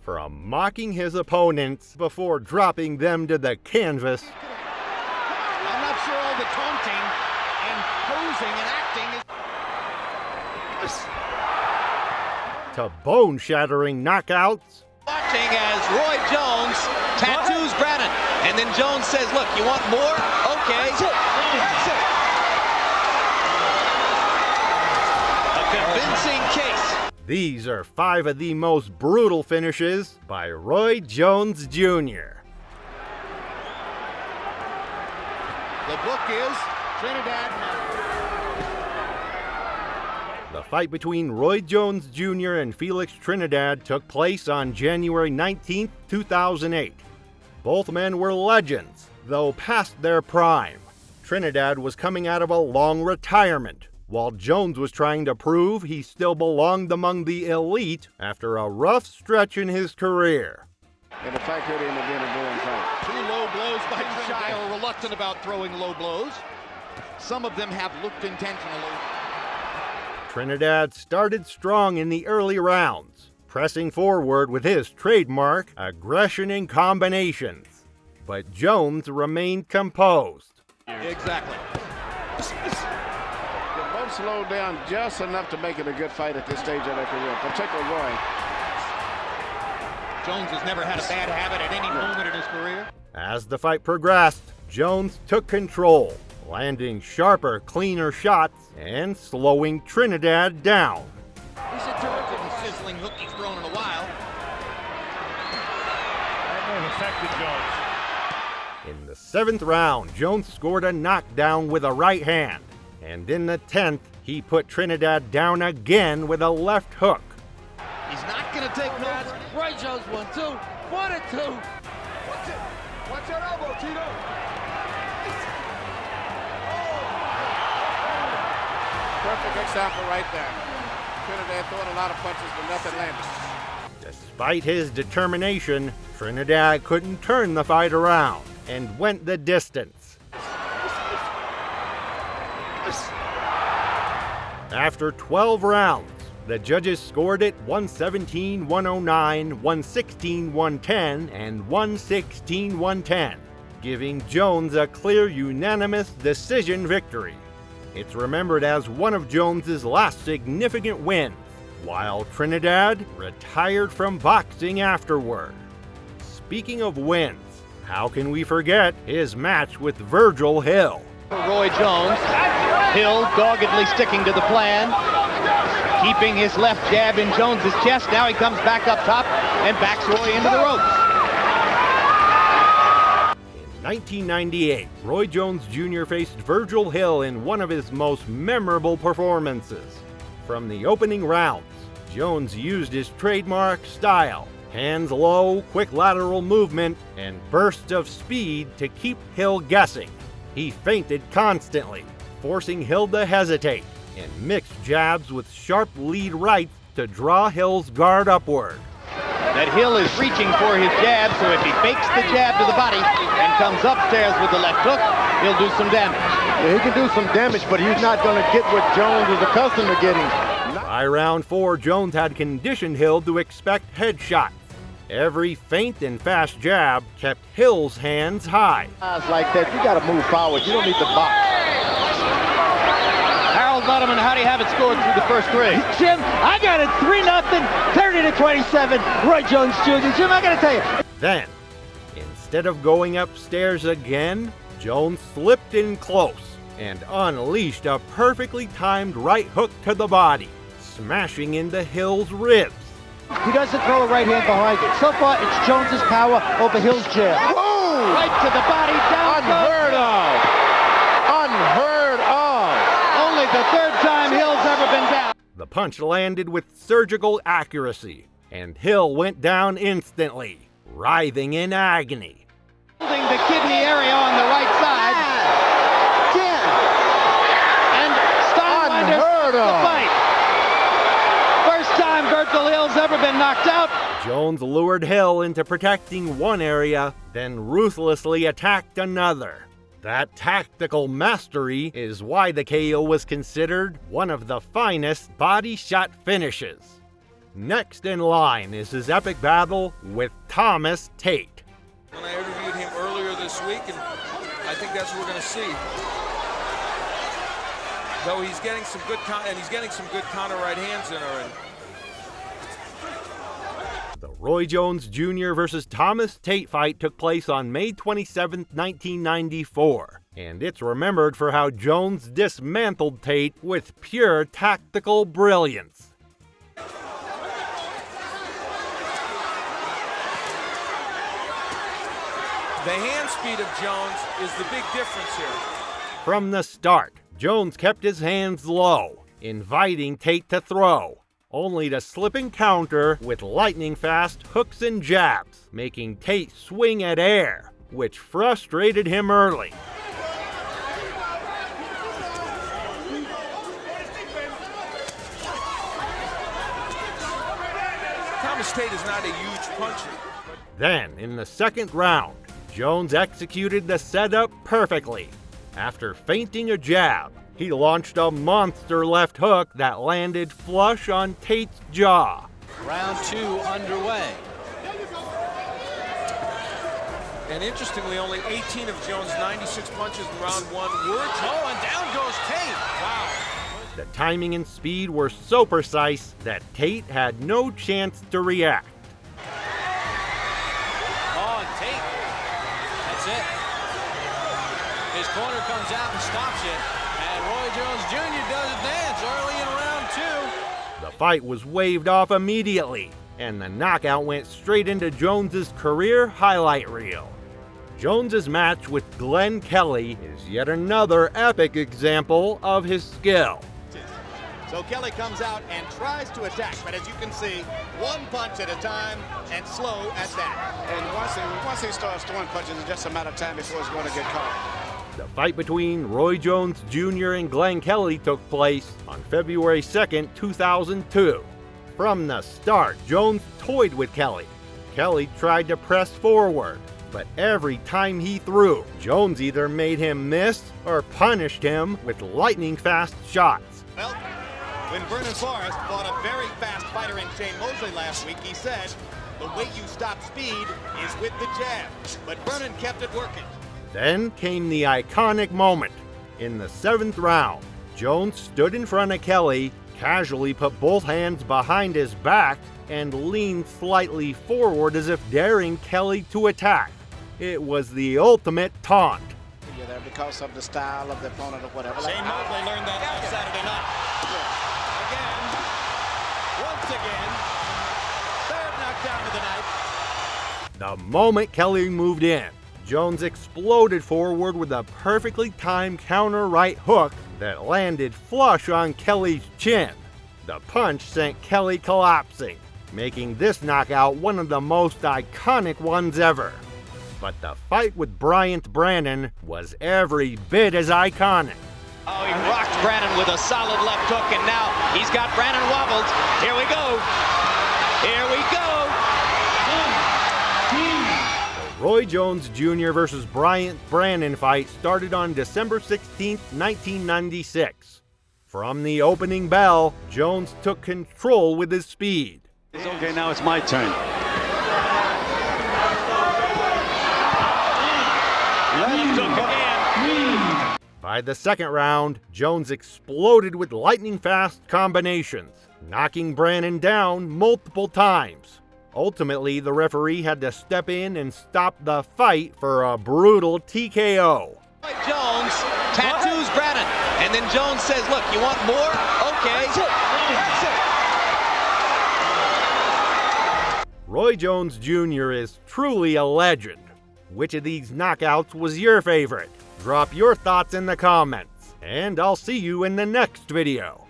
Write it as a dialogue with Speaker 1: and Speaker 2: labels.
Speaker 1: from mocking his opponents before dropping them to the canvas.
Speaker 2: I'm not sure all the taunting and posing and acting is...
Speaker 1: To bone-shattering knockouts.
Speaker 2: Watching as Roy Jones tattoos Brannon, and then Jones says, look, you want more? Okay. A convincing case.
Speaker 1: These are 5 of the most brutal finishes by Roy Jones Jr.
Speaker 2: The book is Trinidad.
Speaker 1: The fight between Roy Jones Jr. and Felix Trinidad took place on January 19, 2008. Both men were legends, though past their prime. Trinidad was coming out of a long retirement, while Jones was trying to prove he still belonged among the elite after a rough stretch in his career.
Speaker 3: And the fight could end up being a boring fight.
Speaker 2: 2 low blows by Trinidad. Are reluctant about throwing low blows. Some of them have looked intentionally.
Speaker 1: Trinidad started strong in the early rounds, pressing forward with his trademark aggression in combinations. But Jones remained composed.
Speaker 2: Exactly.
Speaker 3: They both slowed down just enough to make it a good fight at this stage of their career, particularly Roy.
Speaker 2: Jones has never had a bad habit at any moment in his career.
Speaker 1: As the fight progressed, Jones took control, landing sharper, cleaner shots and slowing Trinidad down.
Speaker 2: He's a terrific and sizzling hook he's thrown in a while.
Speaker 4: That may have affected Jones.
Speaker 1: In the 7th round, Jones scored a knockdown with a right hand, and in the 10th, he put Trinidad down again with a left hook.
Speaker 2: He's not going to take no.
Speaker 5: Roy Jones 1-2, 1-2.
Speaker 3: Watch that elbow, Tito. Perfect example right there. Trinidad throwing a lot of punches, but nothing landed.
Speaker 1: Despite his determination, Trinidad couldn't turn the fight around and went the distance. After 12 rounds, the judges scored it 117-109, 116-110, and 116-110, giving Jones a clear unanimous decision victory. It's remembered as one of Jones's last significant wins, while Trinidad retired from boxing afterward. Speaking of wins, how can we forget his match with Virgil Hill?
Speaker 2: Roy Jones, Hill doggedly sticking to the plan, keeping his left jab in Jones's chest. Now he comes back up top and backs Roy into the ropes.
Speaker 1: In 1998, Roy Jones Jr. faced Virgil Hill in one of his most memorable performances. From the opening rounds, Jones used his trademark style, hands low, quick lateral movement, and bursts of speed to keep Hill guessing. He feinted constantly, forcing Hill to hesitate, and mixed jabs with sharp lead rights to draw Hill's guard upward.
Speaker 2: That Hill is reaching for his jab, so if he fakes the jab to the body and comes upstairs with the left hook, he'll do some damage.
Speaker 3: Yeah, he can do some damage, but he's not going to get what Jones is accustomed to getting.
Speaker 1: By round 4, Jones had conditioned Hill to expect headshots. Every feint and fast jab kept Hill's hands high.
Speaker 3: Like that, you got to move forward. You don't need to box.
Speaker 2: Harold Letterman, how do you have it scored through the first 3?
Speaker 5: Jim, I got it 3-0, 30-27. Roy Jones Jr. Jim, I got to tell you.
Speaker 1: Then, instead of going upstairs again, Jones slipped in close and unleashed a perfectly timed right hook to the body, smashing into Hill's ribs.
Speaker 5: He doesn't throw a right hand behind it. So far, it's Jones's power over Hill's jab.
Speaker 3: Whoa!
Speaker 2: Right to the body, down
Speaker 3: Unheard of! Unheard of!
Speaker 2: Only the 3rd time Hill's ever been down.
Speaker 1: The punch landed with surgical accuracy, and Hill went down instantly, writhing in agony.
Speaker 2: Holding the kidney area on the right side. 10. And Steinwinder
Speaker 3: Unheard
Speaker 2: the
Speaker 3: of.
Speaker 2: fight. First time Virgil Hill's ever been knocked out.
Speaker 1: Jones lured Hill into protecting one area, then ruthlessly attacked another. That tactical mastery is why the KO was considered one of the finest body shot finishes. Next in line is his epic battle with Thomas Tate.
Speaker 6: When I interviewed him earlier this week, and I think that's what we're going to see. Though he's getting some good counter right hands in already.
Speaker 1: The Roy Jones Jr. versus Thomas Tate fight took place on May 27, 1994, and it's remembered for how Jones dismantled Tate with pure tactical brilliance.
Speaker 6: The hand speed of Jones is the big difference here.
Speaker 1: From the start, Jones kept his hands low, inviting Tate to throw, only to slip and counter with lightning-fast hooks and jabs, making Tate swing at air, which frustrated him early.
Speaker 6: Thomas Tate is not a huge puncher.
Speaker 1: Then, in the second round, Jones executed the setup perfectly. After feinting a jab, he launched a monster left hook that landed flush on Tate's jaw.
Speaker 2: Round 2 underway.
Speaker 6: And interestingly, only 18 of Jones' 96 punches in round 1 were. Oh, and down goes Tate. Wow.
Speaker 1: The timing and speed were so precise that Tate had no chance to react.
Speaker 2: Oh, and Tate. That's it. His corner comes out and stops it. And Roy Jones Jr. does advance early in round 2.
Speaker 1: The fight was waved off immediately, and the knockout went straight into Jones's career highlight reel. Jones's match with Glenn Kelly is yet another epic example of his skill.
Speaker 7: So Kelly comes out and tries to attack, but as you can see, one punch at a time and slow at that.
Speaker 3: And once he starts throwing punches, it's just a matter of time before he's going to get caught.
Speaker 1: The fight between Roy Jones Jr. and Glenn Kelly took place on February 2nd, 2002. From the start, Jones toyed with Kelly. Kelly tried to press forward, but every time he threw, Jones either made him miss or punished him with lightning-fast shots.
Speaker 7: Well, when Vernon Forrest fought a very fast fighter in Shane Mosley last week, he said, the way you stop speed is with the jab. But Vernon kept it working.
Speaker 1: Then came the iconic moment. In the 7th round, Jones stood in front of Kelly, casually put both hands behind his back, and leaned slightly forward as if daring Kelly to attack. It was the ultimate taunt.
Speaker 3: You're there because of the style of the opponent or whatever.
Speaker 7: Shane Mosley learned that last Saturday night. Again, once again, third knockdown of the night.
Speaker 1: The moment Kelly moved in, Jones exploded forward with a perfectly timed counter right hook that landed flush on Kelly's chin. The punch sent Kelly collapsing, making this knockout one of the most iconic ones ever. But the fight with Bryant Brannon was every bit as iconic.
Speaker 2: Oh, he rocked Brannon with a solid left hook, and now he's got Brannon wobbled. Here we go. Here we go.
Speaker 1: The Roy Jones Jr. versus Bryant Brannon fight started on December 16, 1996. From the opening bell, Jones took control with his speed.
Speaker 7: Okay, now it's my turn.
Speaker 2: Left hook again.
Speaker 1: By the second round, Jones exploded with lightning-fast combinations, knocking Brannon down multiple times. Ultimately, the referee had to step in and stop the fight for a brutal TKO.
Speaker 2: Jones tattoos Brannon, and then Jones says, look, you want more? Okay.
Speaker 1: Roy Jones Jr. is truly a legend. Which of these knockouts was your favorite? Drop your thoughts in the comments, and I'll see you in the next video.